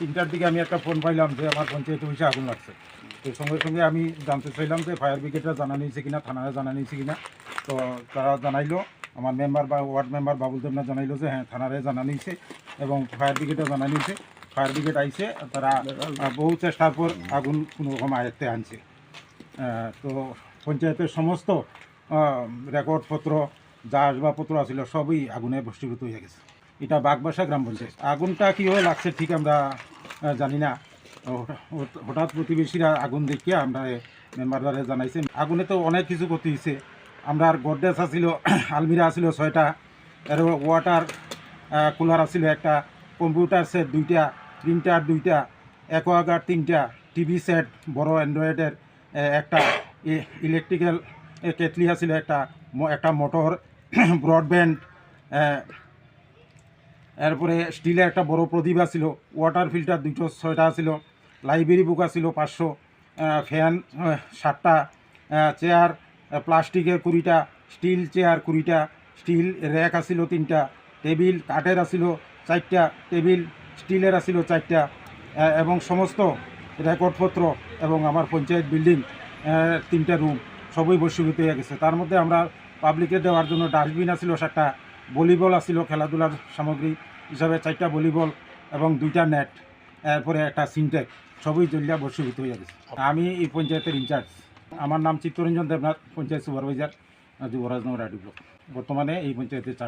3টার দিকে আমি একটা ফোন পাইলাম যে আমার পঞ্চায়েত অফিসে আগুন লাগছে। তো সঙ্গে সঙ্গে আমি জানতে চাইলাম যে ফায়ার ব্রিগেডরা জানানো হয়েছে কিনা, থানায় জানানো হয়েছে কিনা। তো তারা জানাইলো, আমার মেম্বার বা ওয়ার্ড মেম্বার বাবুল দেবনা জানাইলো যে হ্যাঁ থানারে জানানো হয়েছে এবং ফায়ার ব্রিগেডও জানানো হয়েছে। ফায়ার ব্রিগেড আইছে, তারা বহু চেষ্টার পর আগুন কোনো রকম আয়ত্তে আনছে। তো পঞ্চায়েতের সমস্ত রেকর্ডপত্র যা আসবাবপত্র আছিল সবই আগুনে ভস্মীভূত হয়ে গেছে। এটা বাগবাসা গ্রাম পঞ্চায়েত। আগুনটা কীভাবে লাগছে ঠিক আমরা জানি না। হঠাৎ প্রতিবেশীরা আগুন দেখিয়ে আমরা মেম্বাররা জানাইছে। আগুনে তো অনেক কিছু ক্ষতি হয়েছে। আমরা গডরেজ আছিল, আলমিরা আছিল 6টা, এর ওয়াটার কুলার আছিল একটা, কম্পিউটার সেট 2টা, প্রিন্টার 2টা, অ্যাকোয়াগার্ড 3টা, টিভি সেট বড় অ্যান্ড্রয়েডের একটা, ইলেকট্রিক্যাল কেটলি আছিল একটা মোটর, ব্রডব্যান্ড, এরপরে স্টিলের একটা বড় প্রদীপ আছিল, ওয়াটার ফিল্টার 6টা আছিল, লাইব্রেরি বুক আছিল 500, ফ্যান 7টা, চেয়ার প্লাস্টিকের 20টা, স্টিল চেয়ার 20টা, স্টিল র্যাক আছিল 3টা, টেবিল কাঠের আছিল 4টা, টেবিল স্টিলের আছিল 4টা, এবং সমস্ত রেকর্ডপত্র এবং আমার পঞ্চায়েত বিল্ডিং 3টা রুম সবই ভস্মীভূত হয়ে গেছে। তার মধ্যে আমরা পাবলিকে দেওয়ার জন্য ডাস্টবিন আছিল 7টা, ভলিবল আছিল খেলাধুলার সামগ্রী হিসাবে 4টা ভলিবল এবং 2টা নেট, এরপরে একটা সিনটেক, সবই জ্বলিয়া ভস্মীভূত হয়ে গেছে। আমি এই পঞ্চায়েতের ইনচার্জ। আমার নাম Chittaranjan Debnath, panchayat supervisor, Jubarajnagar ID block. বর্তমানে এই পঞ্চায়েতের চার্জ।